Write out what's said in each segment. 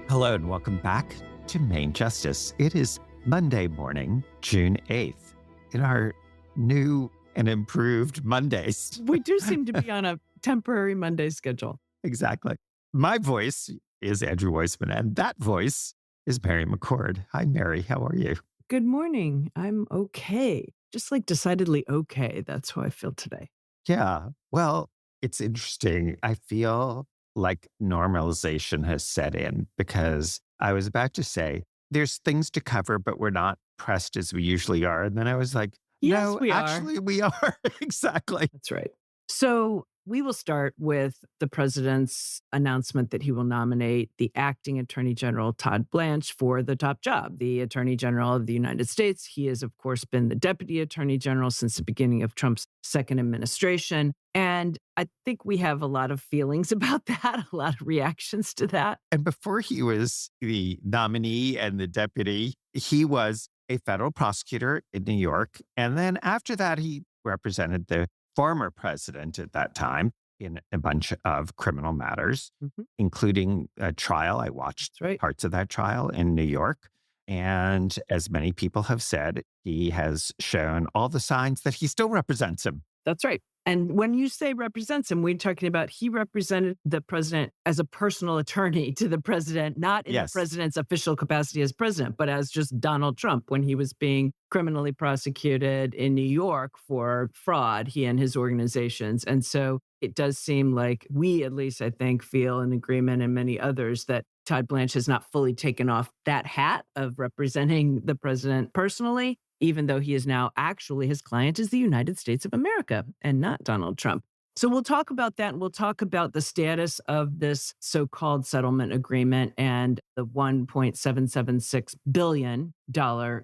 Hello and welcome back to Maine Justice. It is Monday morning, June 8th, in our new and improved Mondays. We do seem to be on a temporary Monday schedule. Exactly. My voice is Andrew Weissman, and that voice is Mary McCord. Hi, Mary. How are you? Good morning. I'm okay. Just like decidedly okay. That's how I feel today. Yeah. Well, it's interesting. I feel like normalization has set in because I was about to say there's things to cover, but we're not pressed as we usually are. And then I was like, Yes, no, we are. actually we are. Exactly. That's right. So we will start with the president's announcement that he will nominate the acting Attorney General, Todd Blanche, for the top job, the Attorney General of the United States. He has, of course, been the Deputy Attorney General since the beginning of Trump's second administration. And I think we have a lot of feelings about that, a lot of reactions to that. And before he was the nominee and the deputy, he was a federal prosecutor in New York. And then after that, he represented the former president at that time in a bunch of criminal matters, including a trial. I watched parts of that trial in New York. And as many people have said, he has shown all the signs that he still represents him. That's right. And when you say represents him, we're talking about he represented the president as a personal attorney to the president, not in the president's official capacity as president, but as just Donald Trump when he was being criminally prosecuted in New York for fraud, he and his organizations. And so it does seem like we, at least I think, feel in agreement, and many others, that Todd Blanche has not fully taken off that hat of representing the president personally, even though he is now actually, his client is the United States of America and not Donald Trump. So we'll talk about that, and we'll talk about the status of this so-called settlement agreement and the $1.776 billion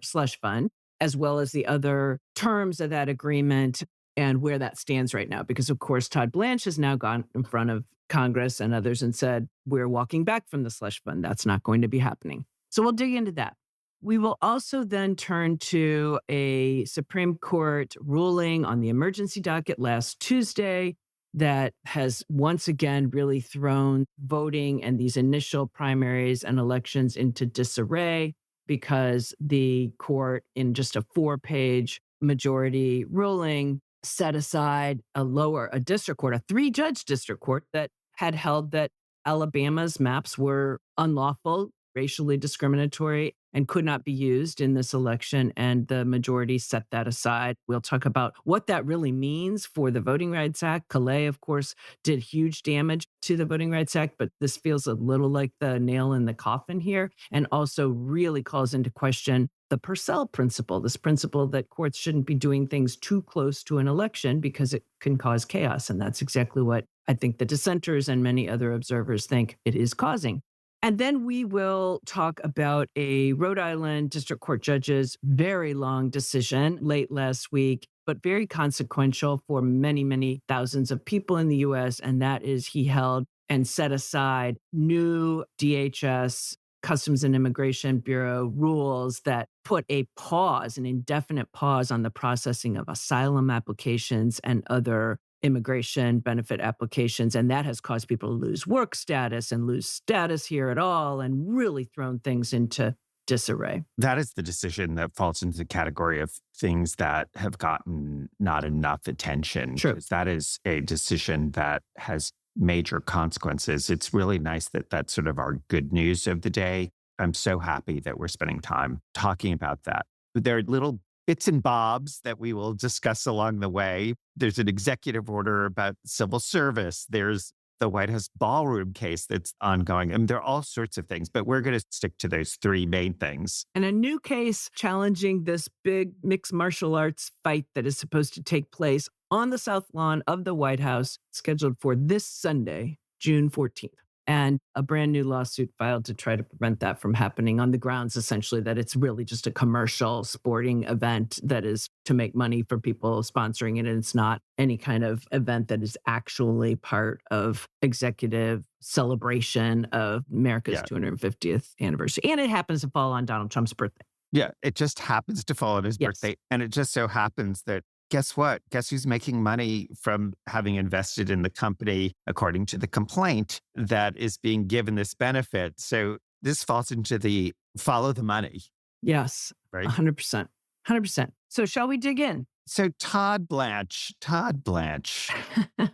slush fund, as well as the other terms of that agreement and where that stands right now. Because, of course, Todd Blanche has now gone in front of Congress and others and said, we're walking back from the slush fund. That's not going to be happening. So we'll dig into that. We will also then turn to a Supreme Court ruling on the emergency docket last Tuesday that has once again really thrown voting and these initial primaries and elections into disarray because the court, in just a 4-page majority ruling, set aside a district court, a 3-judge district court that had held that Alabama's maps were unlawful, racially discriminatory, and could not be used in this election. And the majority set that aside. We'll talk about what that really means for the Voting Rights Act. Calais, of course, did huge damage to the Voting Rights Act, but this feels a little like the nail in the coffin here, and also really calls into question the Purcell principle, this principle that courts shouldn't be doing things too close to an election because it can cause chaos. And that's exactly what I think the dissenters and many other observers think it is causing. And then we will talk about a Rhode Island District Court judge's very long decision late last week, but very consequential for many, many thousands of people in the U.S. And that is, he held and set aside new DHS, Customs and Immigration Bureau rules that put a pause, an indefinite pause on the processing of asylum applications and other immigration benefit applications. And that has caused people to lose work status and lose status here at all, and really thrown things into disarray. That is the decision that falls into the category of things that have gotten not enough attention. True. That is a decision that has major consequences. It's really nice that that's sort of our good news of the day. I'm so happy that we're spending time talking about that. There are little bits and bobs that we will discuss along the way. There's an executive order about civil service. There's the White House ballroom case that's ongoing. I mean, there are all sorts of things, but we're going to stick to those 3 main things. And a new case challenging this big mixed martial arts fight that is supposed to take place on the South Lawn of the White House, scheduled for this Sunday, June 14th. And a brand new lawsuit filed to try to prevent that from happening on the grounds, essentially, that it's really just a commercial sporting event that is to make money for people sponsoring it. And it's not any kind of event that is actually part of executive celebration of America's 250th anniversary. And it happens to fall on Donald Trump's birthday. Yeah, it just happens to fall on his birthday. And it just so happens that guess what? Guess who's making money from having invested in the company, according to the complaint, that is being given this benefit? So this falls into the follow the money. Yes, right? 100%. 100%. So shall we dig in? So Todd Blanche,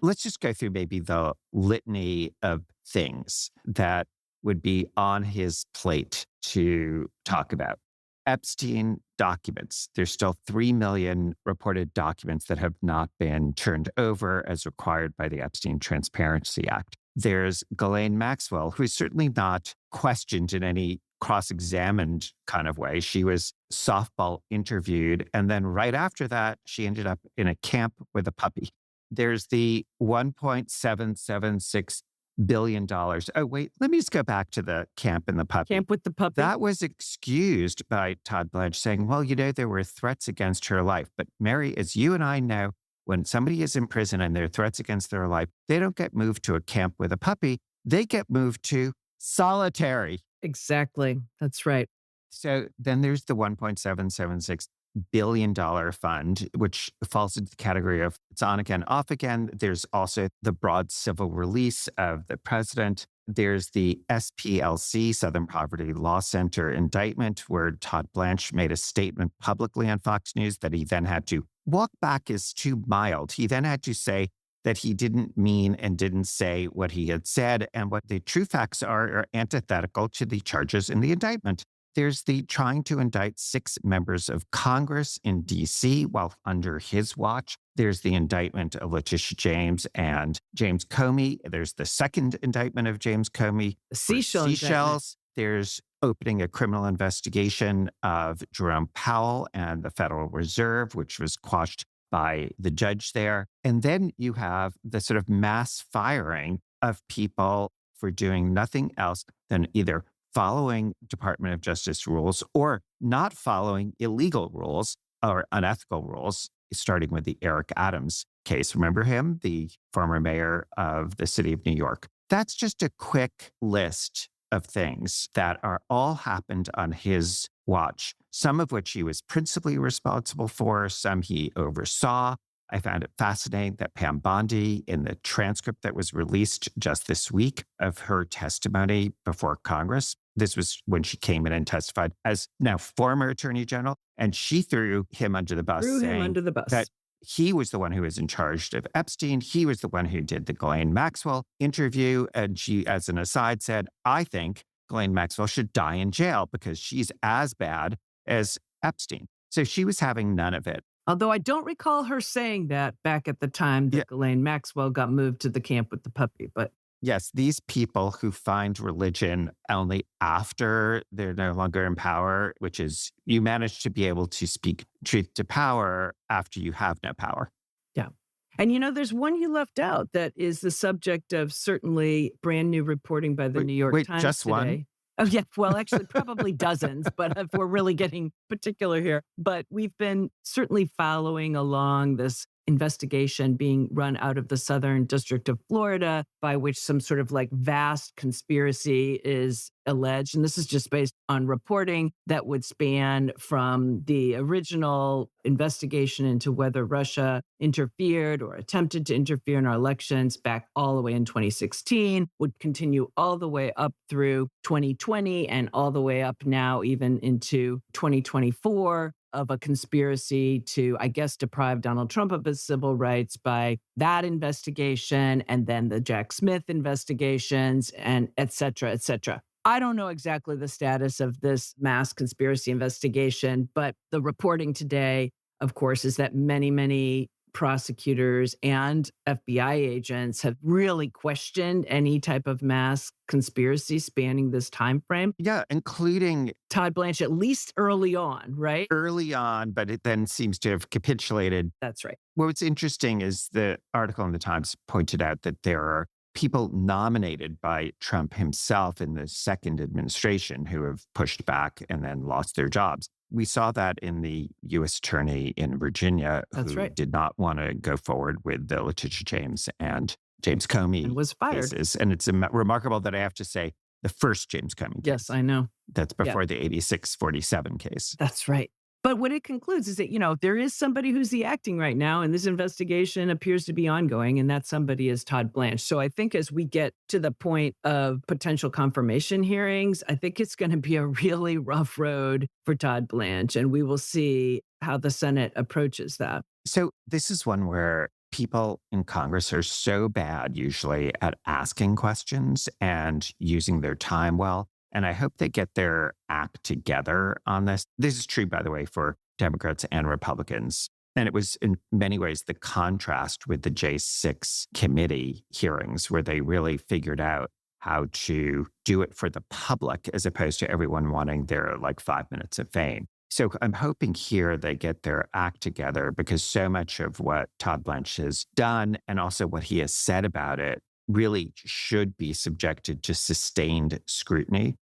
let's just go through maybe the litany of things that would be on his plate to talk about. Epstein documents. There's still 3 million reported documents that have not been turned over as required by the Epstein Transparency Act. There's Ghislaine Maxwell, who's certainly not questioned in any cross-examined kind of way. She was softball interviewed. And then right after that, she ended up in a camp with a puppy. There's the $1.776 billion. Oh, wait, let me just go back to the camp and the puppy. Camp with the puppy. That was excused by Todd Blanche saying, well, there were threats against her life. But Mary, as you and I know, when somebody is in prison and there are threats against their life, they don't get moved to a camp with a puppy. They get moved to solitary. Exactly. That's right. So then there's the $1.776 billion fund, which falls into the category of it's on again, off again. There's also the broad civil release of the president. There's the SPLC, Southern Poverty Law Center indictment, where Todd Blanche made a statement publicly on Fox News that he then had to walk back is too mild. He then had to say that he didn't mean and didn't say what he had said, and what the true facts are antithetical to the charges in the indictment. There's the trying to indict 6 members of Congress in D.C. while under his watch. There's the indictment of Letitia James and James Comey. There's the second indictment of James Comey. Seashells. There's opening a criminal investigation of Jerome Powell and the Federal Reserve, which was quashed by the judge there. And then you have the sort of mass firing of people for doing nothing else than either following Department of Justice rules or not following illegal rules or unethical rules, starting with the Eric Adams case. Remember him, the former mayor of the city of New York? That's just a quick list of things that are all happened on his watch, some of which he was principally responsible for, some he oversaw. I found it fascinating that Pam Bondi, in the transcript that was released just this week of her testimony before Congress, this was when she came in and testified as now former Attorney General, and she threw him under the bus, saying that he was the one who was in charge of Epstein. He was the one who did the Ghislaine Maxwell interview. And she, as an aside, said, I think Ghislaine Maxwell should die in jail because she's as bad as Epstein. So she was having none of it. Although I don't recall her saying that back at the time that Ghislaine Maxwell got moved to the camp with the puppy. But yes, these people who find religion only after they're no longer in power, which is you manage to be able to speak truth to power after you have no power. Yeah. And there's one you left out that is the subject of certainly brand new reporting by the New York Times just today. One? Oh, yeah. Well, actually, probably dozens, but if we're really getting particular here. But we've been certainly following along this investigation being run out of the Southern District of Florida, by which some sort of vast conspiracy is alleged. And this is just based on reporting that would span from the original investigation into whether Russia interfered or attempted to interfere in our elections back all the way in 2016, would continue all the way up through 2020 and all the way up now even into 2024. Of a conspiracy to, I guess, deprive Donald Trump of his civil rights by that investigation, and then the Jack Smith investigations, and et cetera, et cetera. I don't know exactly the status of this mass conspiracy investigation, but the reporting today, of course, is that many, many prosecutors and FBI agents have really questioned any type of mass conspiracy spanning this time frame. Yeah, including Todd Blanche, at least early on, right? Early on, but it then seems to have capitulated. That's right. What's interesting is the article in the Times pointed out that there are people nominated by Trump himself in the second administration who have pushed back and then lost their jobs. We saw that in the U.S. attorney in Virginia who did not want to go forward with the Letitia James and James Comey and was fired. cases. And it's remarkable that I have to say the first James Comey case. Yes, I know. That's before the 86-47 case. That's right. But what it concludes is that, there is somebody who's the acting right now, and this investigation appears to be ongoing, and that somebody is Todd Blanche. So I think as we get to the point of potential confirmation hearings, I think it's going to be a really rough road for Todd Blanche, and we will see how the Senate approaches that. So this is one where people in Congress are so bad usually at asking questions and using their time well. And I hope they get their act together on this. This is true, by the way, for Democrats and Republicans. And it was in many ways the contrast with the J6 committee hearings where they really figured out how to do it for the public as opposed to everyone wanting their 5 minutes of fame. So I'm hoping here they get their act together because so much of what Todd Blanche has done and also what he has said about it really should be subjected to sustained scrutiny.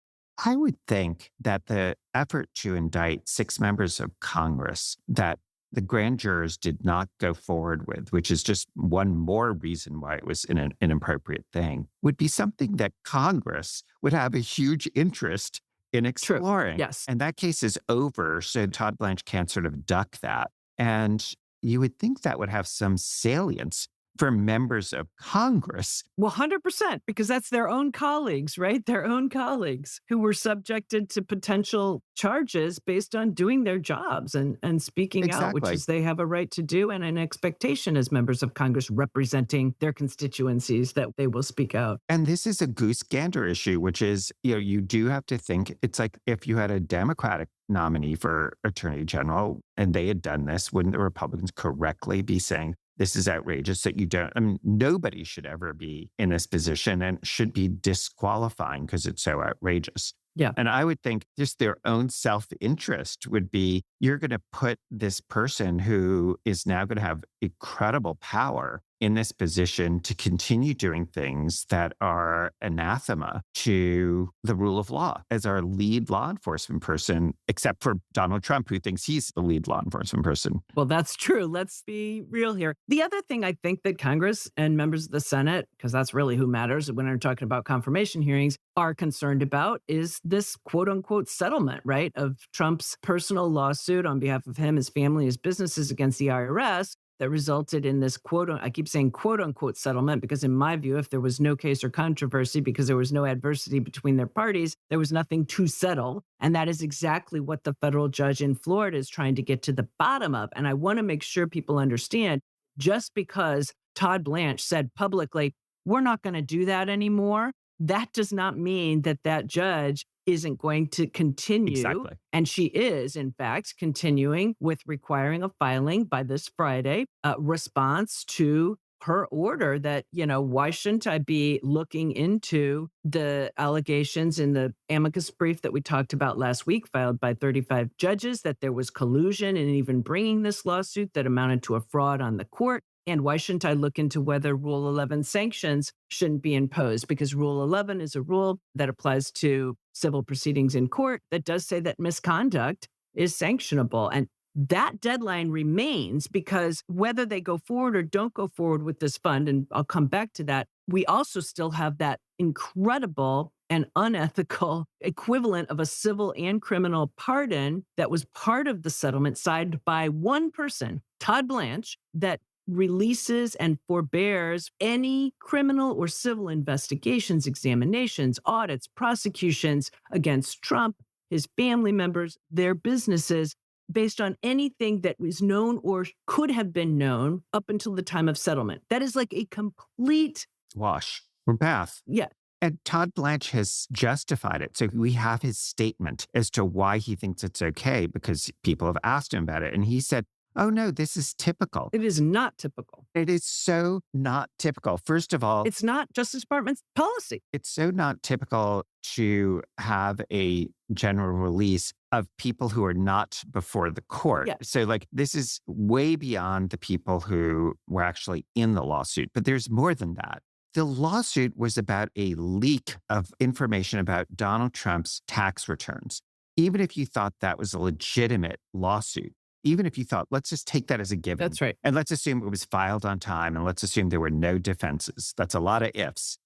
I would think that the effort to indict 6 members of Congress that the grand jurors did not go forward with, which is just one more reason why it was an inappropriate thing, would be something that Congress would have a huge interest in exploring. True. Yes. And that case is over, so Todd Blanche can't sort of duck that. And you would think that would have some salience for members of Congress. Well, 100%, because that's their own colleagues, right? Their own colleagues who were subjected to potential charges based on doing their jobs and speaking out, which is they have a right to do and an expectation as members of Congress representing their constituencies that they will speak out. And this is a goose gander issue, which is, you do have to think, it's like if you had a Democratic nominee for Attorney General and they had done this, wouldn't the Republicans correctly be saying, this is outrageous that you don't, nobody should ever be in this position and should be disqualifying because it's so outrageous. Yeah. And I would think just their own self-interest would be, you're going to put this person who is now going to have incredible power in this position to continue doing things that are anathema to the rule of law as our lead law enforcement person, except for Donald Trump, who thinks he's the lead law enforcement person. Well, that's true. Let's be real here. The other thing I think that Congress and members of the Senate, because that's really who matters when we're talking about confirmation hearings, are concerned about is this quote unquote settlement, right, of Trump's personal lawsuit on behalf of him, his family, his businesses against the IRS. That resulted in this I keep saying quote unquote settlement, because in my view, if there was no case or controversy because there was no adversity between their parties, there was nothing to settle. And that is exactly what the federal judge in Florida is trying to get to the bottom of. And I want to make sure people understand, just because Todd Blanche said publicly, we're not going to do that anymore, that does not mean that that judge isn't going to continue. Exactly. And she is, in fact, continuing with requiring a filing by this Friday, response to her order that, why shouldn't I be looking into the allegations in the amicus brief that we talked about last week, filed by 35 judges, that there was collusion in even bringing this lawsuit that amounted to a fraud on the court? And why shouldn't I look into whether Rule 11 sanctions shouldn't be imposed? Because Rule 11 is a rule that applies to civil proceedings in court that does say that misconduct is sanctionable. And that deadline remains, because whether they go forward or don't go forward with this fund, and I'll come back to that, we also still have that incredible and unethical equivalent of a civil and criminal pardon that was part of the settlement signed by one person, Todd Blanche, that releases and forbears any criminal or civil investigations, examinations, audits, prosecutions against Trump, his family members, their businesses, based on anything that was known or could have been known up until the time of settlement. That is like a complete wash or bath. Yeah. And Todd Blanche has justified it. So we have his statement as to why he thinks it's okay, because people have asked him about it. And he said, oh, no, this is typical. It is not typical. It is so not typical. First of all, it's not Justice Department's policy. It's so not typical to have a general release of people who are not before the court. Yeah. So this is way beyond the people who were actually in the lawsuit. But there's more than that. The lawsuit was about a leak of information about Donald Trump's tax returns. Even if you thought that was a legitimate lawsuit, even if you thought, let's just take that as a given. That's right. And let's assume it was filed on time, and let's assume there were no defenses. That's a lot of ifs.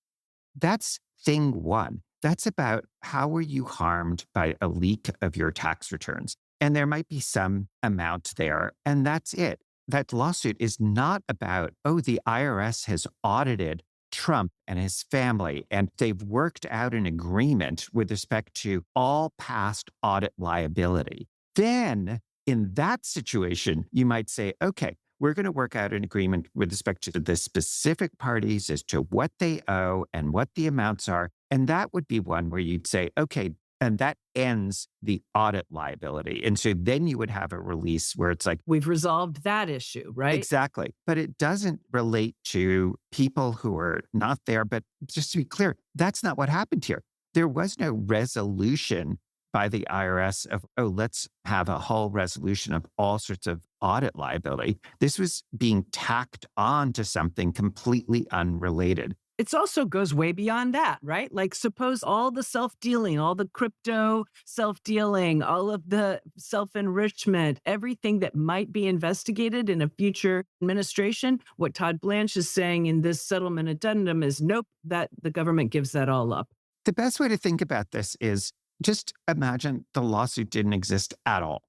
That's thing one. That's about how were you harmed by a leak of your tax returns. And there might be some amount there, and that's it. That lawsuit is not about, oh, the IRS has audited Trump and his family, and they've worked out an agreement with respect to all past audit liability. Then, in that situation, you might say, okay, we're going to work out an agreement with respect to the specific parties as to what they owe and what the amounts are. And that would be one where you'd say, okay, and that ends the audit liability. And so then you would have a release where it's like, we've resolved that issue, right? Exactly. But it doesn't relate to people who are not there. But just to be clear, that's not what happened here. There was no resolution by the IRS of, oh, let's have a whole resolution of all sorts of audit liability. This was being tacked on to something completely unrelated. It also goes way beyond that, right? Like, suppose all the self-dealing, all the crypto self-dealing, all of the self-enrichment, everything that might be investigated in a future administration, what Todd Blanche is saying in this settlement addendum is, nope, that the government gives that all up. The best way to think about this is just imagine the lawsuit didn't exist at all,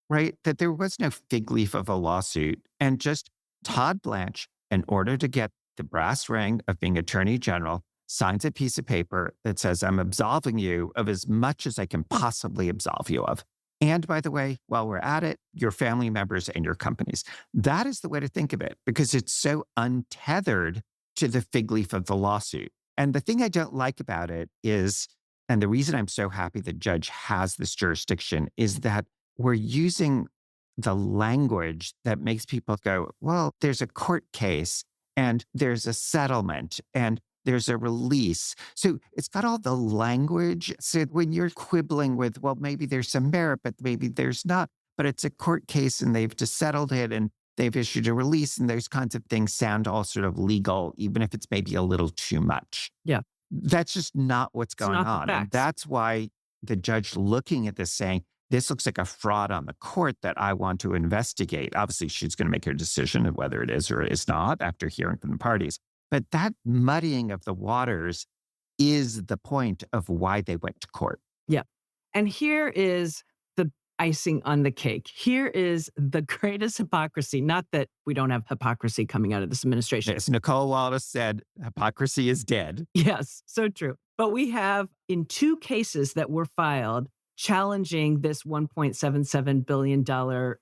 right? That there was no fig leaf of a lawsuit, and just Todd Blanche, in order to get the brass ring of being Attorney General, signs a piece of paper that says, I'm absolving you of as much as I can possibly absolve you of. And by the way, while we're at it, your family members and your companies. That is the way to think of it, because it's so untethered to the fig leaf of the lawsuit. And the thing I don't like about it is, and the reason I'm so happy the judge has this jurisdiction, is that we're using the language that makes people go, well, there's a court case, and there's a settlement, and there's a release. So it's got all the language. So when you're quibbling with, well, maybe there's some merit, but maybe there's not, but it's a court case and they've just settled it and they've issued a release, and those kinds of things sound all sort of legal, even if it's maybe a little too much. Yeah. That's just not what's going on. And that's why the judge looking at this saying, this looks like a fraud on the court that I want to investigate. Obviously, she's going to make her decision of whether it is or is not after hearing from the parties. But that muddying of the waters is the point of why they went to court. Yeah. And here is the icing on the cake. Here is the greatest hypocrisy. Not that we don't have hypocrisy coming out of this administration. As Nicole Wallace said, hypocrisy is dead. Yes, so true. But we have, in 2 cases that were filed, challenging this $1.77 billion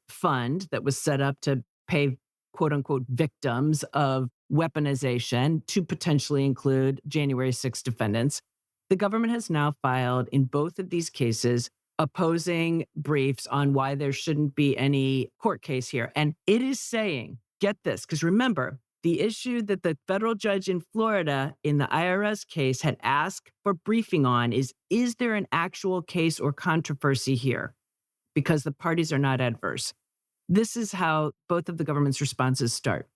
fund that was set up to pay, quote unquote, victims of weaponization to potentially include January 6 defendants. The government has now filed in both of these cases opposing briefs on why there shouldn't be any court case here. And it is saying, get this, because remember, the issue that the federal judge in Florida in the IRS case had asked for briefing on is there an actual case or controversy here? Because the parties are not adverse. This is how both of the government's responses start.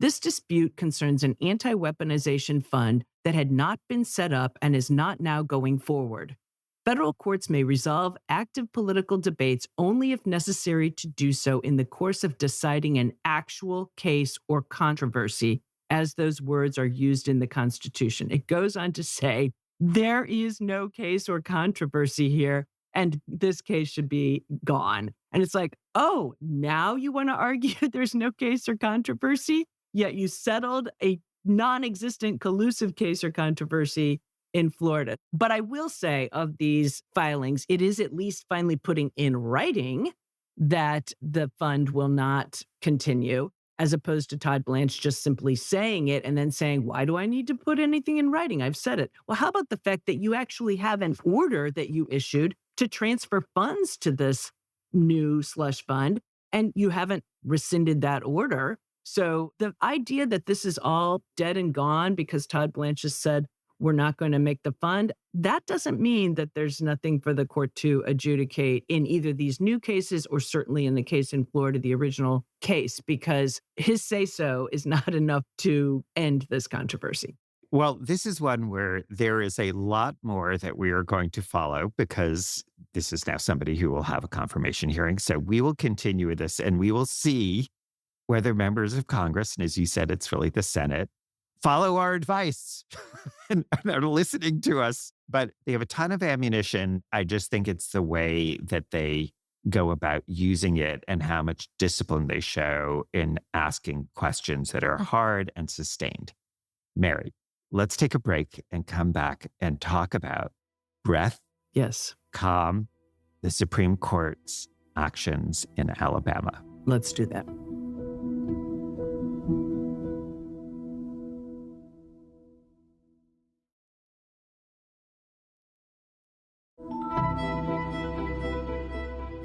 This dispute concerns an anti-weaponization fund that had not been set up and is not now going forward. Federal courts may resolve active political debates only if necessary to do so in the course of deciding an actual case or controversy, as those words are used in the Constitution. It goes on to say, there is no case or controversy here, and this case should be gone. And it's like, oh, now you want to argue there's no case or controversy? Yet you settled a non-existent collusive case or controversy in Florida. But I will say, of these filings, it is at least finally putting in writing that the fund will not continue, as opposed to Todd Blanche just simply saying it and then saying, why do I need to put anything in writing? I've said it. Well, how about the fact that you actually have an order that you issued to transfer funds to this new slush fund, and you haven't rescinded that order? So the idea that this is all dead and gone because Todd Blanche has said, we're not going to make the fund, that doesn't mean that there's nothing for the court to adjudicate in either these new cases or certainly in the case in Florida, the original case, because his say-so is not enough to end this controversy. Well, this is one where there is a lot more that we are going to follow, because this is now somebody who will have a confirmation hearing. So we will continue with this, and we will see whether members of Congress, and as you said, it's really the Senate, follow our advice and are listening to us. But they have a ton of ammunition. I just think it's the way that they go about using it and how much discipline they show in asking questions that are hard and sustained. Mary, let's take a break and come back and talk about breath, yes, calm, the Supreme Court's actions in Alabama. Let's do that.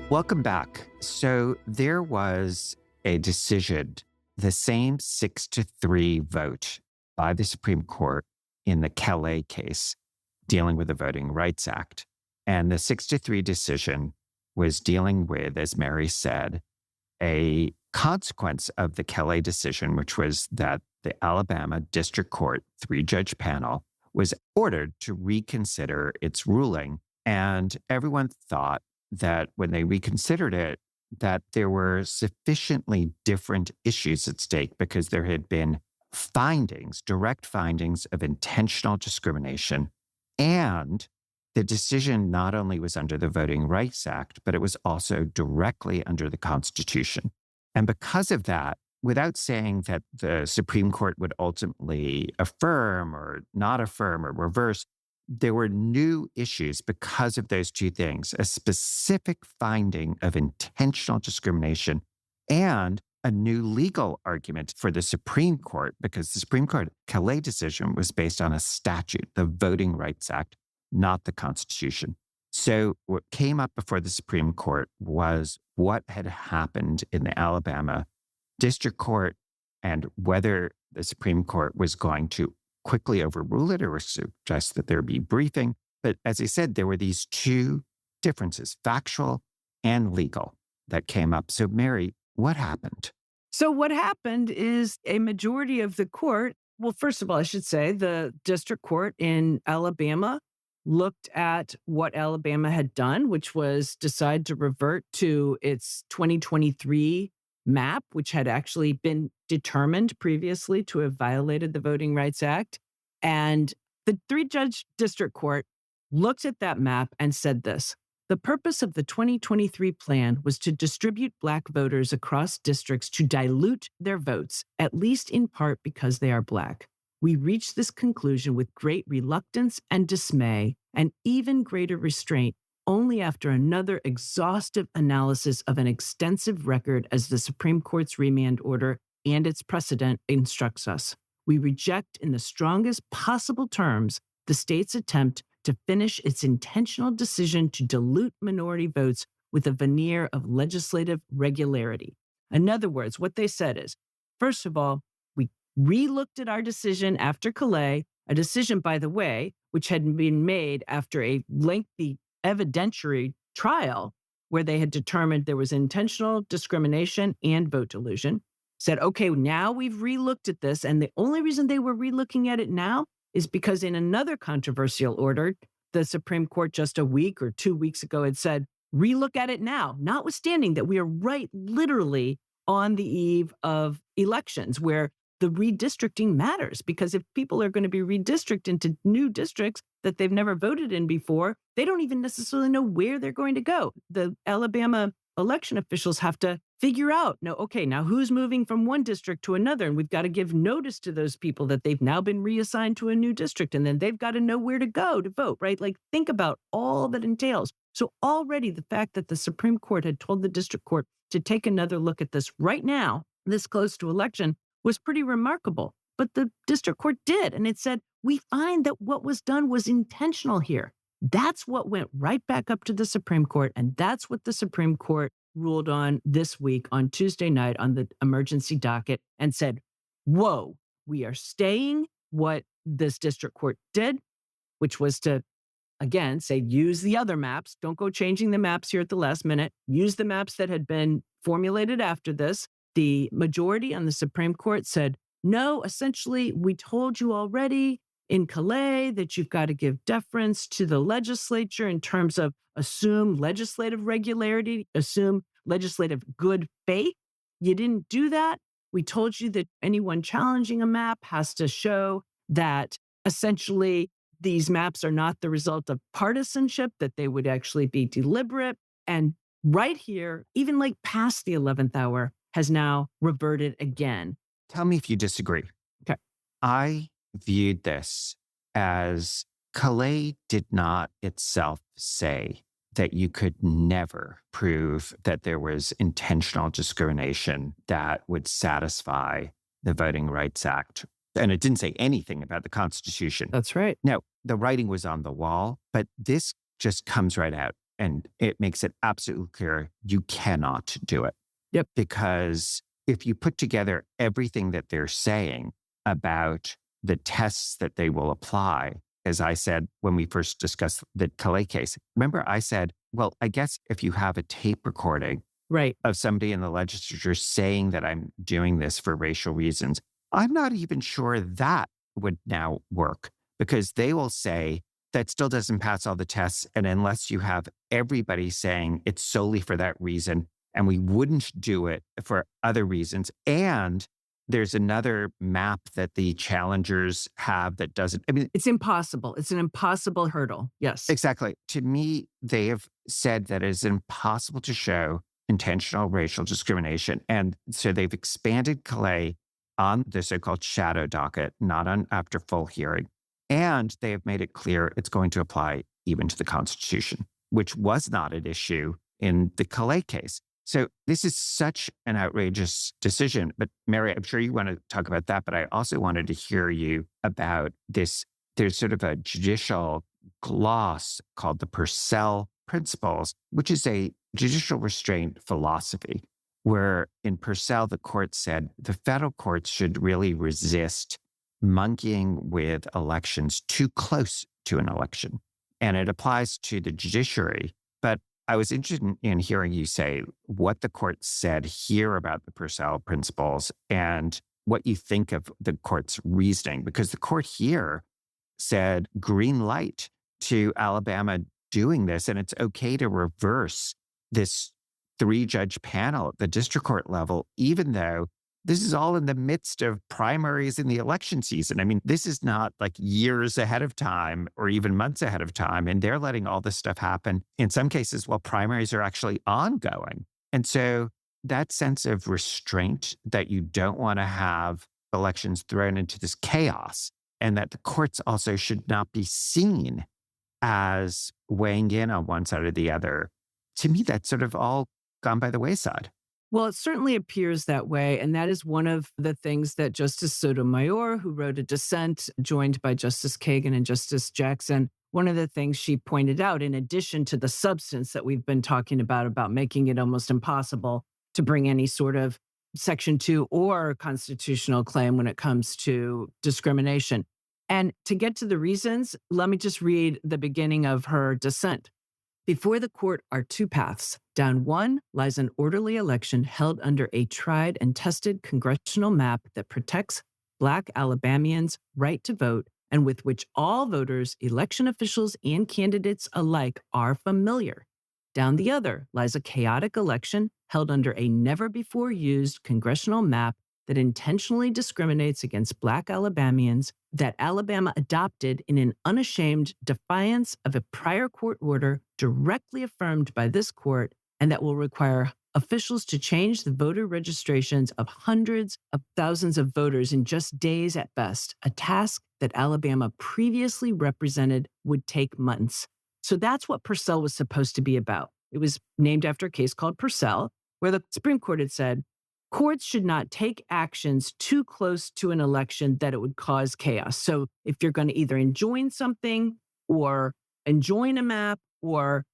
Welcome back. So there was a decision, the same 6-3 vote by the Supreme Court in the Kelly case dealing with the Voting Rights Act. And the 6-3 decision was dealing with, as Mary said, a consequence of the Kelly decision, which was that the Alabama District Court 3-judge panel was ordered to reconsider its ruling. And everyone thought that when they reconsidered it, that there were sufficiently different issues at stake because there had been findings, direct findings of intentional discrimination. And the decision not only was under the Voting Rights Act, but it was also directly under the Constitution. And because of that, without saying that the Supreme Court would ultimately affirm or not affirm or reverse, there were new issues because of those two things, a specific finding of intentional discrimination and a new legal argument for the Supreme Court, because the Supreme Court Kelly decision was based on a statute, the Voting Rights Act, not the Constitution. So what came up before the Supreme Court was what had happened in the Alabama District Court and whether the Supreme Court was going to quickly overrule it or suggest that there be briefing. But as I said, there were these two differences, factual and legal, that came up. So Mary, what happened? So what happened is a majority of the court, well, first of all, I should say the district court in Alabama looked at what Alabama had done, which was decide to revert to its 2023 map, which had actually been determined previously to have violated the Voting Rights Act. And the 3-judge district court looked at that map and said this: the purpose of the 2023 plan was to distribute Black voters across districts to dilute their votes, at least in part because they are Black. We reached this conclusion with great reluctance and dismay, and even greater restraint, only after another exhaustive analysis of an extensive record as the Supreme Court's remand order and its precedent instructs us. We reject in the strongest possible terms the state's attempt to finish its intentional decision to dilute minority votes with a veneer of legislative regularity. In other words, what they said is, first of all, we re-looked at our decision after Kelly, a decision, by the way, which had been made after a lengthy evidentiary trial where they had determined there was intentional discrimination and vote dilution, said, okay, now we've re-looked at this. And the only reason they were re-looking at it now is because in another controversial order, the Supreme Court just a week or 2 weeks ago had said, re-look at it now, notwithstanding that we are right literally on the eve of elections where the redistricting matters. Because if people are going to be redistricted into new districts that they've never voted in before, they don't even necessarily know where they're going to go. The Alabama election officials have to figure out, no, okay, now who's moving from one district to another? And we've got to give notice to those people that they've now been reassigned to a new district. And then they've got to know where to go to vote, right? Like, think about all that entails. So already the fact that the Supreme Court had told the district court to take another look at this right now, this close to election, was pretty remarkable. But the district court did. And it said, we find that what was done was intentional here. That's what went right back up to the Supreme Court. And that's what the Supreme Court ruled on this week on Tuesday night on the emergency docket and said, whoa, we are staying what this district court did, which was to, again, say, use the other maps. Don't go changing the maps here at the last minute. Use the maps that had been formulated after this. The majority on the Supreme Court said, no, essentially, we told you already in Kelly that you've got to give deference to the legislature in terms of assume legislative regularity, assume legislative good faith. You didn't do that. We told you that anyone challenging a map has to show that essentially these maps are not the result of partisanship, that they would actually be deliberate. And right here, even like past the 11th hour, has now reverted again. Tell me if you disagree. Okay. I viewed this as Calais did not itself say that you could never prove that there was intentional discrimination that would satisfy the Voting Rights Act. And it didn't say anything about the Constitution. That's right. Now, the writing was on the wall, but this just comes right out and it makes it absolutely clear you cannot do it. Yep. Because if you put together everything that they're saying about the tests that they will apply, as I said when we first discussed the Calais case, remember I said, well, I guess if you have a tape recording right. of somebody in the legislature saying that I'm doing this for racial reasons, I'm not even sure that would now work because they will say that still doesn't pass all the tests. And unless you have everybody saying it's solely for that reason, and we wouldn't do it for other reasons. And there's another map that the challengers have that doesn't, it's impossible. It's an impossible hurdle. Yes. Exactly. To me, they have said that it is impossible to show intentional racial discrimination. And so they've expanded Calais on the so-called shadow docket, not on after full hearing. And they have made it clear it's going to apply even to the Constitution, which was not an issue in the Calais case. So this is such an outrageous decision. But Mary, I'm sure you want to talk about that, but I also wanted to hear you about this. There's sort of a judicial gloss called the Purcell Principles, which is a judicial restraint philosophy, where in Purcell, the court said the federal courts should really resist monkeying with elections too close to an election. And it applies to the judiciary. But I was interested in hearing you say what the court said here about the Purcell Principles and what you think of the court's reasoning, because the court here said green light to Alabama doing this, and it's okay to reverse this 3-judge panel at the district court level, even though this is all in the midst of primaries in the election season. This is not like years ahead of time or even months ahead of time. And they're letting all this stuff happen in some cases while primaries are actually ongoing. And so that sense of restraint that you don't want to have elections thrown into this chaos, and that the courts also should not be seen as weighing in on one side or the other. To me, that's sort of all gone by the wayside. Well, it certainly appears that way. And that is one of the things that Justice Sotomayor, who wrote a dissent joined by Justice Kagan and Justice Jackson, one of the things she pointed out, in addition to the substance that we've been talking about making it almost impossible to bring any sort of Section 2 or constitutional claim when it comes to discrimination. And to get to the reasons, let me just read the beginning of her dissent. Before the court are 2 paths. Down one lies an orderly election held under a tried and tested congressional map that protects Black Alabamians' right to vote and with which all voters, election officials, and candidates alike are familiar. Down the other lies a chaotic election held under a never-before-used congressional map that intentionally discriminates against Black Alabamians that Alabama adopted in an unashamed defiance of a prior court order directly affirmed by this court, and that will require officials to change the voter registrations of hundreds of thousands of voters in just days at best, a task that Alabama previously represented would take months. So that's what Purcell was supposed to be about. It was named after a case called Purcell, where the Supreme Court had said, courts should not take actions too close to an election that it would cause chaos. So if you're going to either enjoin something or enjoin a map or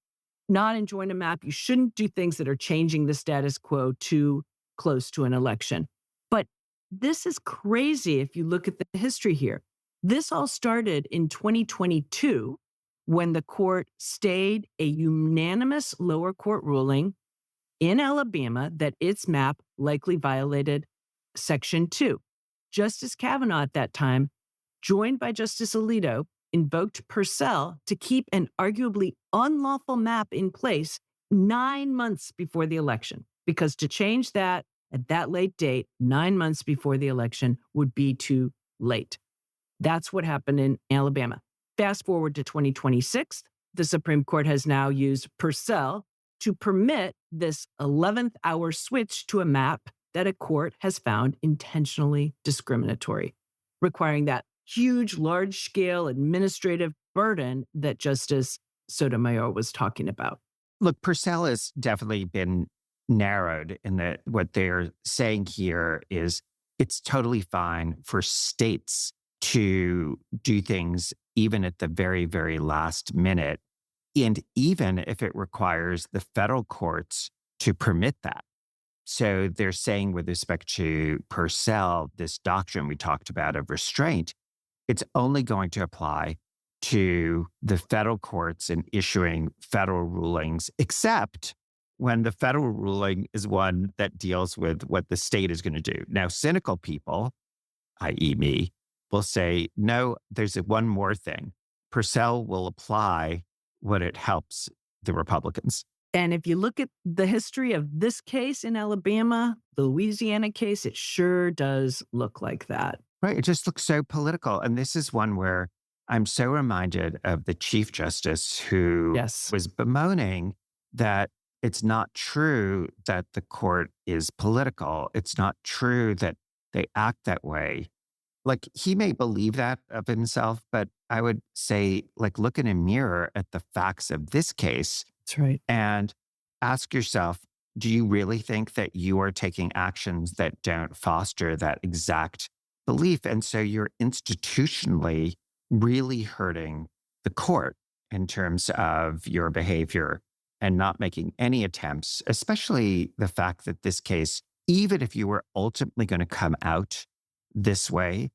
not enjoin a map, you shouldn't do things that are changing the status quo too close to an election. But this is crazy if you look at the history here. This all started in 2022 when the court stayed a unanimous lower court ruling in Alabama that its map likely violated Section 2. Justice Kavanaugh at that time, joined by Justice Alito, invoked Purcell to keep an arguably unlawful map in place 9 months before the election, because to change that at that late date, 9 months before the election, would be too late. That's what happened in Alabama. Fast forward to 2026, the Supreme Court has now used Purcell to permit this 11th hour switch to a map that a court has found intentionally discriminatory, requiring that huge, large-scale administrative burden that Justice Sotomayor was talking about. Look, Purcell has definitely been narrowed in that what they're saying here is it's totally fine for states to do things even at the very, very last minute, and even if it requires the federal courts to permit that. So they're saying with respect to Purcell, this doctrine we talked about of restraint, it's only going to apply to the federal courts in issuing federal rulings, except when the federal ruling is one that deals with what the state is going to do. Now, cynical people, i.e. me, will say, no, there's one more thing. Purcell will apply when it helps the Republicans. And if you look at the history of this case in Alabama, the Louisiana case, it sure does look like that. Right. It just looks so political. And this is one where I'm so reminded of the Chief Justice who was bemoaning that it's not true that the court is political. It's not true that they act that way. Like, he may believe that of himself, but I would say, like, look in a mirror at the facts of this case. That's right. And ask yourself, do you really think that you are taking actions that don't foster that exact belief? And so you're institutionally really hurting the court in terms of your behavior and not making any attempts, especially the fact that this case, even if you were ultimately going to come out this way,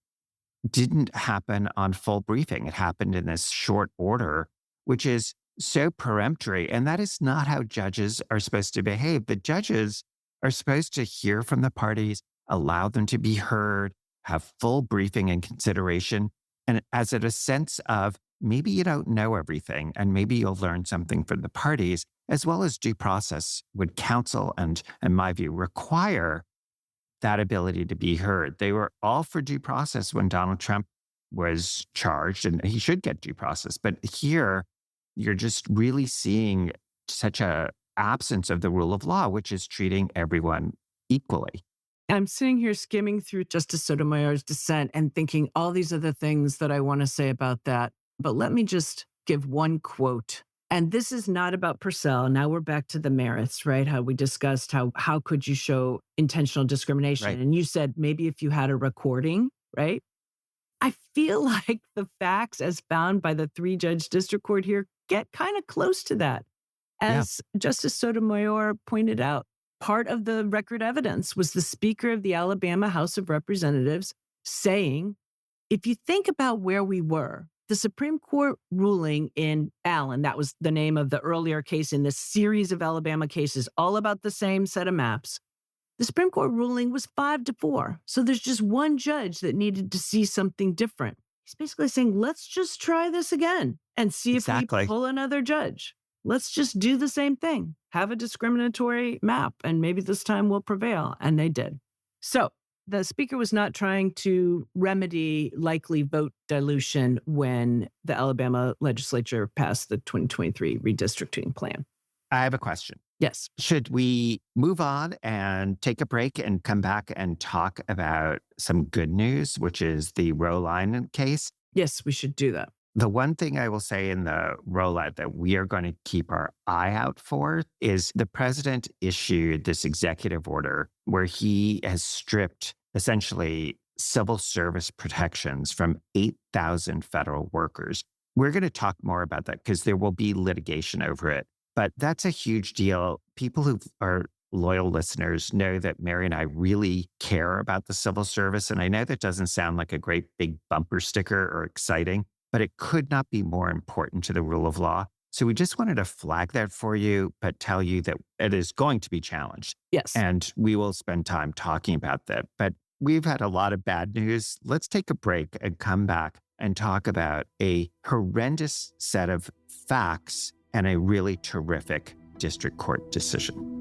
didn't happen on full briefing. It happened in this short order, which is so peremptory. And that is not how judges are supposed to behave. The judges are supposed to hear from the parties, allow them to be heard, have full briefing and consideration, and as a sense of maybe you don't know everything and maybe you'll learn something from the parties, as well as due process would counsel and, in my view, require that ability to be heard. They were all for due process when Donald Trump was charged, and he should get due process. But here, you're just really seeing such a absence of the rule of law, which is treating everyone equally. I'm sitting here skimming through Justice Sotomayor's dissent and thinking all these other things that I want to say about that. But let me just give one quote. And this is not about Purcell. Now we're back to the merits, right? How we discussed how could you show intentional discrimination? Right. And you said maybe if you had a recording, right? I feel like the facts as found by the 3-judge district court here get kind of close to that. As Justice Sotomayor pointed out, part of the record evidence was the Speaker of the Alabama House of Representatives saying, if you think about where we were, the Supreme Court ruling in Allen, that was the name of the earlier case in this series of Alabama cases, all about the same set of maps. The Supreme Court ruling was 5-4. So there's just one judge that needed to see something different. He's basically saying, let's just try this again and see if we pull another judge. Let's just do the same thing. Have a discriminatory map, and maybe this time we'll prevail. And they did. So the Speaker was not trying to remedy likely vote dilution when the Alabama legislature passed the 2023 redistricting plan. I have a question. Yes. Should we move on and take a break and come back and talk about some good news, which is the Rowline case? Yes, we should do that. The one thing I will say in the rollout that we are going to keep our eye out for is the president issued this executive order where he has stripped essentially civil service protections from 8,000 federal workers. We're going to talk more about that because there will be litigation over it. But that's a huge deal. People who are loyal listeners know that Mary and I really care about the civil service. And I know that doesn't sound like a great big bumper sticker or exciting, but it could not be more important to the rule of law. So we just wanted to flag that for you, but tell you that it is going to be challenged. Yes. And we will spend time talking about that. But we've had a lot of bad news. Let's take a break and come back and talk about a horrendous set of facts and a really terrific district court decision.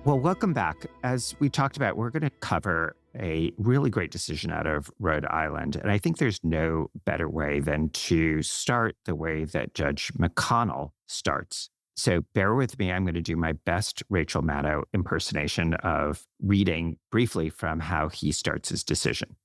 Well, welcome back. As we talked about, we're going to cover a really great decision out of Rhode Island. And I think there's no better way than to start the way that Judge McConnell starts. So bear with me. I'm going to do my best Rachel Maddow impersonation of reading briefly from how he starts his decision.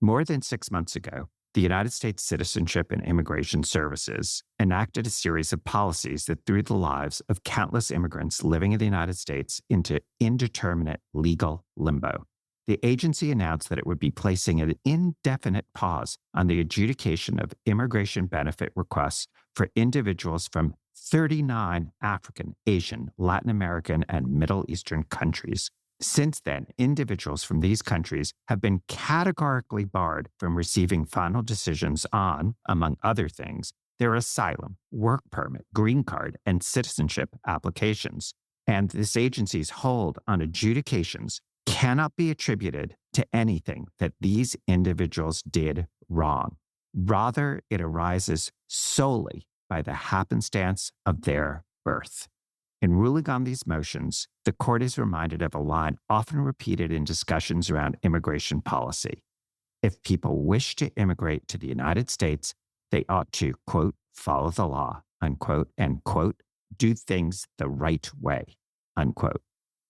More than 6 months ago, the United States Citizenship and Immigration Services enacted a series of policies that threw the lives of countless immigrants living in the United States into indeterminate legal limbo. The agency announced that it would be placing an indefinite pause on the adjudication of immigration benefit requests for individuals from 39 African, Asian, Latin American, and Middle Eastern countries. Since then, individuals from these countries have been categorically barred from receiving final decisions on, among other things, their asylum, work permit, green card, and citizenship applications. And this agency's hold on adjudications cannot be attributed to anything that these individuals did wrong. Rather, it arises solely by the happenstance of their birth. In ruling on these motions, the court is reminded of a line often repeated in discussions around immigration policy. If people wish to immigrate to the United States, they ought to, quote, follow the law, unquote, and, quote, do things the right way, unquote.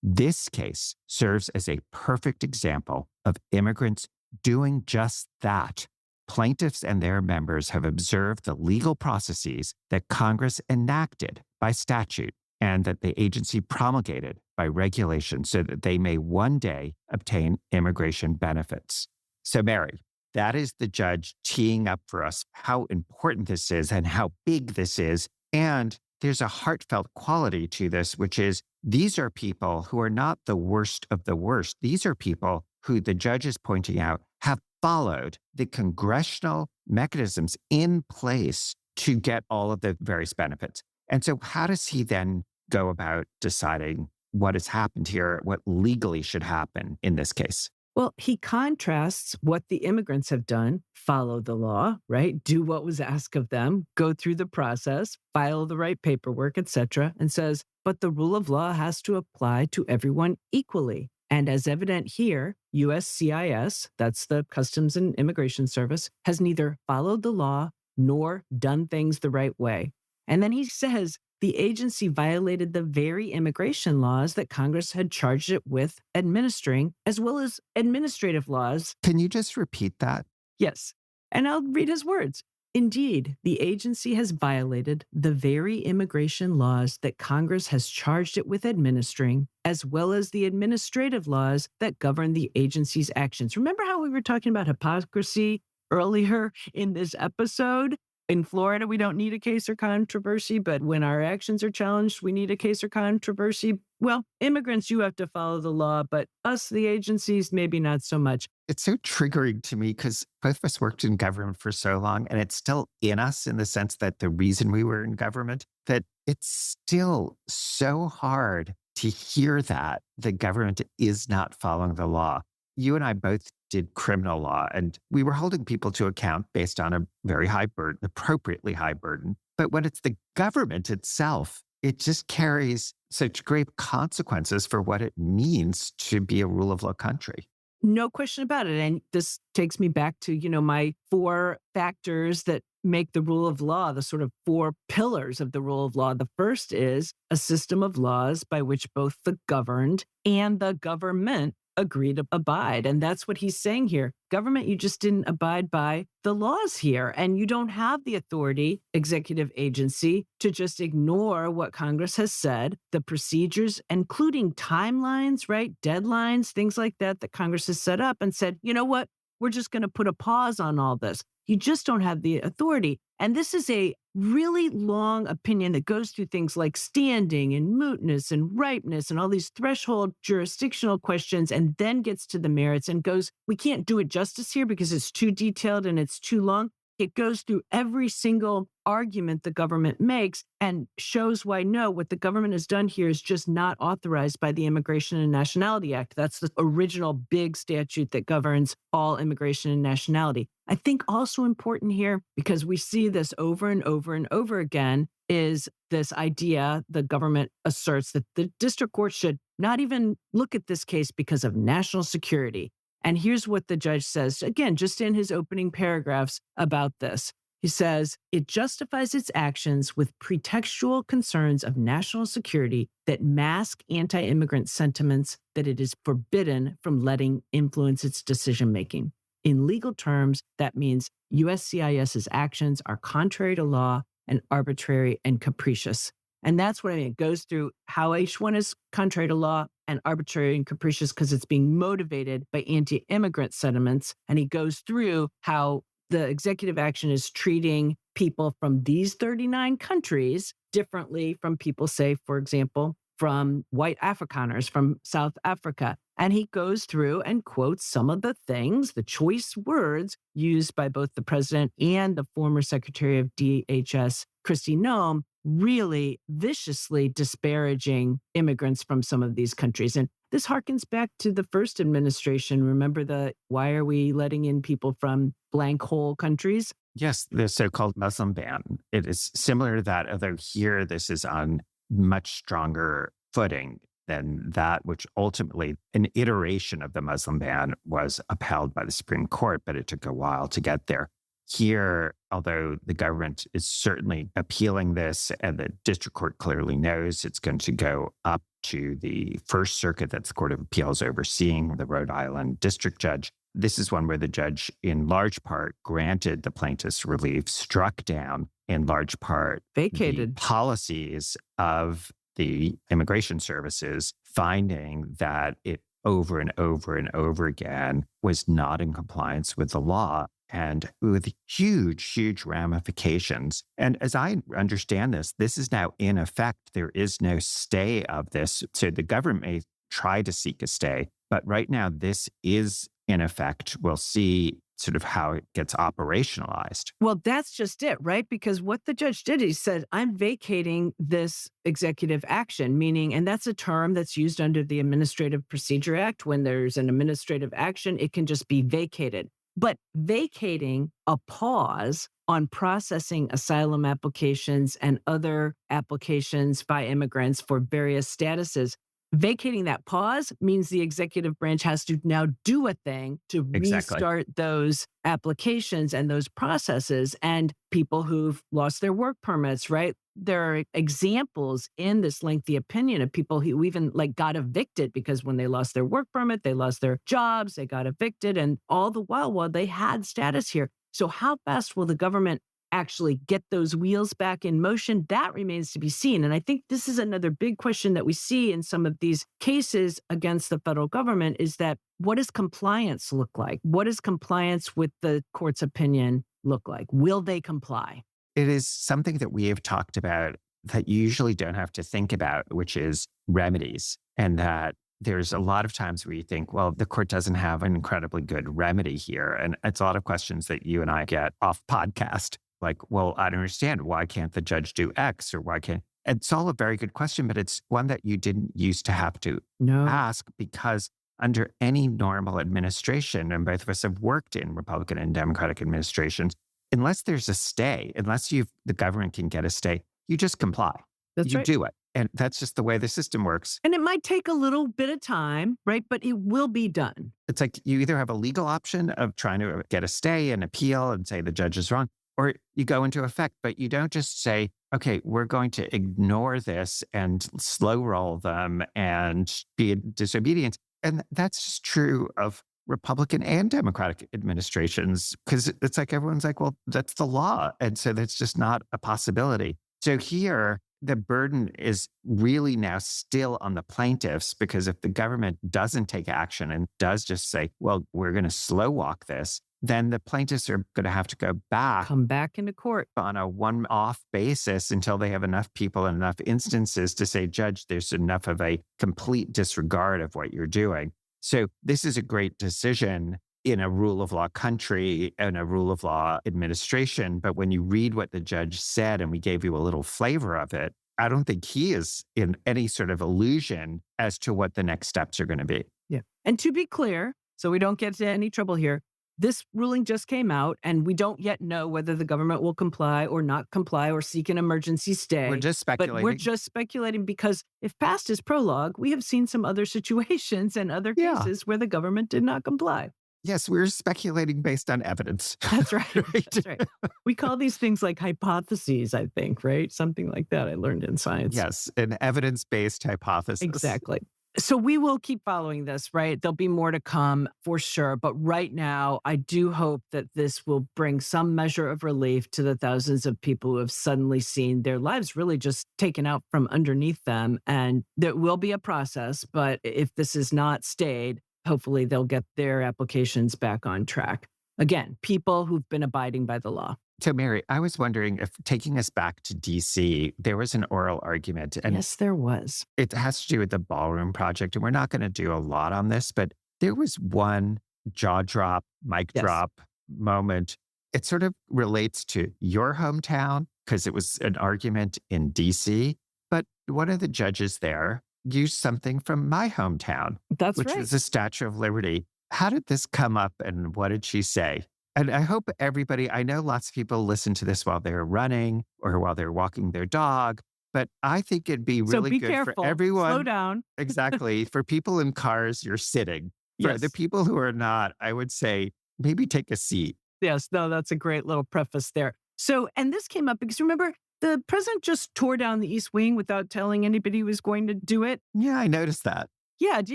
This case serves as a perfect example of immigrants doing just that. Plaintiffs and their members have observed the legal processes that Congress enacted by statute and that the agency promulgated by regulation so that they may one day obtain immigration benefits. So, Mary, that is the judge teeing up for us how important this is and how big this is. And there's a heartfelt quality to this, which is these are people who are not the worst of the worst. These are people who the judge is pointing out have followed the congressional mechanisms in place to get all of the various benefits. And so how does he then go about deciding what has happened here, what legally should happen in this case? Well, he contrasts what the immigrants have done, follow the law, right? Do what was asked of them, go through the process, file the right paperwork, etc., and says, but the rule of law has to apply to everyone equally. And as evident here, USCIS, that's the Customs and Immigration Service, has neither followed the law nor done things the right way. And then he says the agency violated the very immigration laws that Congress had charged it with administering, as well as administrative laws. Can you just repeat that? Yes. And I'll read his words. Indeed, the agency has violated the very immigration laws that Congress has charged it with administering, as well as the administrative laws that govern the agency's actions. Remember how we were talking about hypocrisy earlier in this episode? In Florida, we don't need a case or controversy, but when our actions are challenged, we need a case or controversy. Well, immigrants, you have to follow the law, but us, the agencies, maybe not so much. It's so triggering to me because both of us worked in government for so long, and it's still in us in the sense that the reason we were in government, that it's still so hard to hear that the government is not following the law. You and I both did criminal law, and we were holding people to account based on a very high burden, appropriately high burden. But when it's the government itself, it just carries such great consequences for what it means to be a rule of law country. No question about it. And this takes me back to, my 4 factors that make the rule of law, the sort of 4 pillars of the rule of law. The first is a system of laws by which both the governed and the government agree to abide. And that's what he's saying here. Government, you just didn't abide by the laws here. And you don't have the authority, executive agency, to just ignore what Congress has said, the procedures, including timelines, right? Deadlines, things like that Congress has set up and said, you know what? We're just going to put a pause on all this. You just don't have the authority. And this is a really long opinion that goes through things like standing and mootness and ripeness and all these threshold jurisdictional questions, and then gets to the merits and goes, we can't do it justice here because it's too detailed and it's too long. It goes through every single argument the government makes and shows why no, what the government has done here is just not authorized by the Immigration and Nationality Act. That's the original big statute that governs all immigration and nationality. I think also important here, because we see this over and over and over again, is this idea the government asserts that the district court should not even look at this case because of national security. And here's what the judge says, again, just in his opening paragraphs about this. He says, it justifies its actions with pretextual concerns of national security that mask anti-immigrant sentiments that it is forbidden from letting influence its decision-making. In legal terms, that means USCIS's actions are contrary to law and arbitrary and capricious. And that's what I mean. It goes through how H1 is contrary to law and arbitrary and capricious because it's being motivated by anti-immigrant sentiments. And he goes through how the executive action is treating people from these 39 countries differently from people, say, for example, from white Afrikaners from South Africa. And he goes through and quotes some of the things, the choice words used by both the president and the former Secretary of DHS, Kristi Noem, really viciously disparaging immigrants from some of these countries. And this harkens back to the first administration. Remember why are we letting in people from blank hole countries? Yes, the so-called Muslim ban. It is similar to that, although here this is on much stronger footing than that, which ultimately an iteration of the Muslim ban was upheld by the Supreme Court, but it took a while to get there. Here, although the government is certainly appealing this, and the district court clearly knows it's going to go up to the First Circuit, that's the Court of Appeals overseeing the Rhode Island district judge. This is one where the judge, in large part, granted the plaintiffs relief, struck down, in large part, vacated the policies of the immigration services, finding that it over and over and over again was not in compliance with the law, and with huge, huge ramifications. And as I understand this, this is now in effect. There is no stay of this. So the government may try to seek a stay, but right now this is in effect. We'll see sort of how it gets operationalized. Well, that's just it, right? Because what the judge did, he said, I'm vacating this executive action, meaning, and that's a term that's used under the Administrative Procedure Act. When there's an administrative action, it can just be vacated. But vacating a pause on processing asylum applications and other applications by immigrants for various statuses, vacating that pause means the executive branch has to now do a thing to restart those applications and those processes. And people who've lost their work permits, right? There are examples in this lengthy opinion of people who even got evicted because when they lost their work permit, they lost their jobs, they got evicted, and all the while they had status here. So how fast will the government actually get those wheels back in motion? That remains to be seen. And I think this is another big question that we see in some of these cases against the federal government is that what does compliance look like? What does compliance with the court's opinion look like? Will they comply? It is something that we have talked about that you usually don't have to think about, which is remedies. And that there's a lot of times where you think, well, the court doesn't have an incredibly good remedy here. And it's a lot of questions that you and I get off podcast. Like, well, I don't understand. Why can't the judge do X or why can't? It's all a very good question, but it's one that you didn't used to have to ask because under any normal administration, and both of us have worked in Republican and Democratic administrations, unless there's a stay, unless the government can get a stay, you just comply. That's right. You do it. And that's just the way the system works. And it might take a little bit of time, right? But it will be done. It's like you either have a legal option of trying to get a stay and appeal and say the judge is wrong, or you go into effect, but you don't just say, okay, we're going to ignore this and slow roll them and be in disobedience. And that's just true of Republican and Democratic administrations, because it's like everyone's like, well, that's the law. And so that's just not a possibility. So here, the burden is really now still on the plaintiffs, because if the government doesn't take action and does just say, well, we're going to slow walk this, then the plaintiffs are going to have to come back into court on a one-off basis until they have enough people and enough instances to say, Judge, there's enough of a complete disregard of what you're doing. So this is a great decision in a rule of law country and a rule of law administration. But when you read what the judge said, and we gave you a little flavor of it, I don't think he is in any sort of illusion as to what the next steps are going to be. Yeah. And to be clear, so we don't get into any trouble here, this ruling just came out, and we don't yet know whether the government will comply or not comply or seek an emergency stay. We're just speculating. But we're just speculating because if past is prologue, we have seen some other situations and other cases where the government did not comply. Yes, we're speculating based on evidence. That's right. That's right. We call these things like hypotheses, I think, right? Something like that I learned in science. Yes, an evidence-based hypothesis. Exactly. So we will keep following this, right? There'll be more to come for sure. But right now, I do hope that this will bring some measure of relief to the thousands of people who have suddenly seen their lives really just taken out from underneath them. And there will be a process, but if this is not stayed, hopefully they'll get their applications back on track. Again, people who've been abiding by the law. So, Mary, I was wondering if taking us back to D.C., there was an oral argument. And yes, there was. It has to do with the Ballroom Project. And we're not going to do a lot on this, but there was one jaw drop, mic drop moment. It sort of relates to your hometown because it was an argument in D.C., but one of the judges there used something from my hometown, which was the Statue of Liberty. How did this come up and what did she say? And I hope everybody, I know lots of people listen to this while they're running or while they're walking their dog, but I think it'd be really good careful. For everyone. Slow down. Exactly. For people in cars, you're sitting. For the people who are not, I would say maybe take a seat. Yes, no, that's a great little preface there. So, and this came up because remember, the president just tore down the East Wing without telling anybody he was going to do it. Yeah, I noticed that. Yeah. Do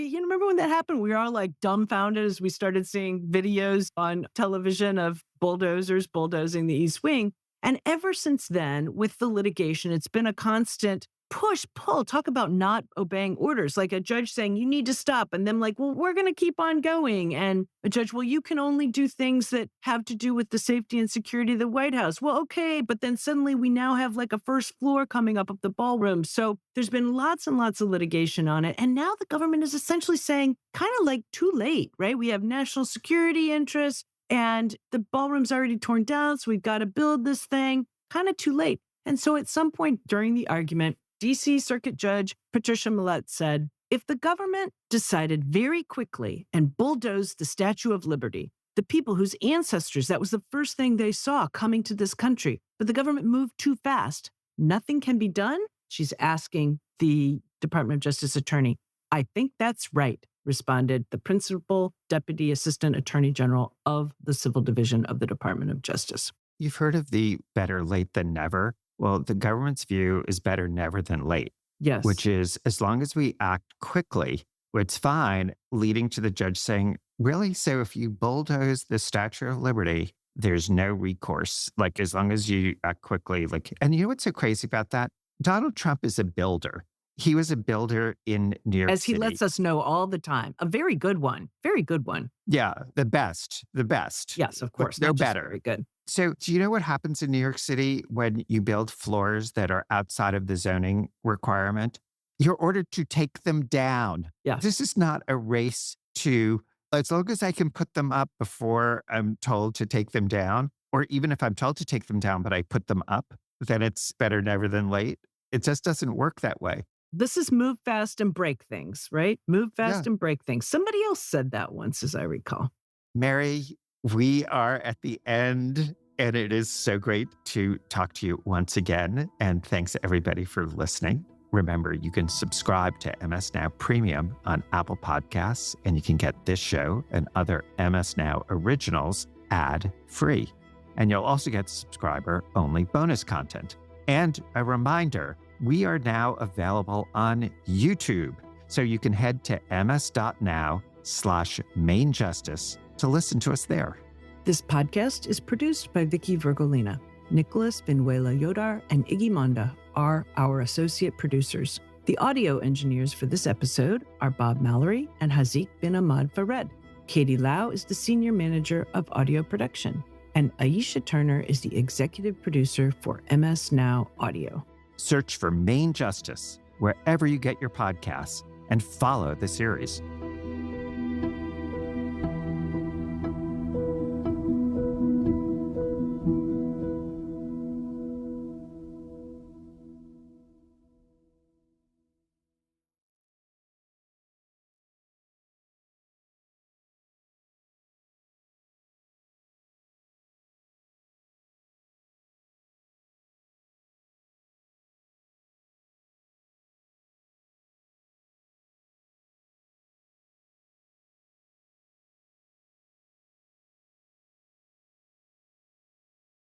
you remember when that happened? We were all like dumbfounded as we started seeing videos on television of bulldozers bulldozing the East Wing. And ever since then, with the litigation, it's been a constant push, pull, talk about not obeying orders, like a judge saying, you need to stop. And them like, well, we're going to keep on going. And a judge, well, you can only do things that have to do with the safety and security of the White House. Well, okay. But then suddenly we now have like a first floor coming up of the ballroom. So there's been lots and lots of litigation on it. And now the government is essentially saying kind of like too late, right? We have national security interests and the ballroom's already torn down. So we've got to build this thing kind of too late. And so at some point during the argument, D.C. Circuit Judge Patricia Millett said, if the government decided very quickly and bulldozed the Statue of Liberty, the people whose ancestors, that was the first thing they saw coming to this country, but the government moved too fast, nothing can be done? She's asking the Department of Justice attorney. I think that's right, responded the Principal Deputy Assistant Attorney General of the Civil Division of the Department of Justice. You've heard of the better late than never. Well, the government's view is better never than late. Yes. Which is as long as we act quickly, it's fine, leading to the judge saying, really? So if you bulldoze the Statue of Liberty, there's no recourse. Like as long as you act quickly, and you know what's so crazy about that? Donald Trump is a builder. He was a builder in New York City. As he lets us know all the time. A very good one. Very good one. Yeah, the best. Yes, of course. They're better. Very good. So do you know what happens in New York City when you build floors that are outside of the zoning requirement? You're ordered to take them down. Yeah. This is not a race to, as long as I can put them up before I'm told to take them down, or even if I'm told to take them down, but I put them up, then it's better never than late. It just doesn't work that way. This is move fast and break things, right? Move fast and break things. Somebody else said that once, as I recall. Mary, we are at the end, and it is so great to talk to you once again. And thanks everybody for listening. Remember, you can subscribe to MS Now Premium on Apple Podcasts, and you can get this show and other MS Now originals ad-free. And you'll also get subscriber-only bonus content. And a reminder, we are now available on YouTube. So you can head to ms.now/mainjustice to listen to us there. This podcast is produced by Vicky Vergolina. Nicholas Vinuela Yodar and Iggy Monda are our associate producers. The audio engineers for this episode are Bob Mallory and Hazik bin Ahmad Fared. Katie Lau is the senior manager of audio production. And Aisha Turner is the executive producer for MS Now Audio. Search for Main Justice wherever you get your podcasts and follow the series.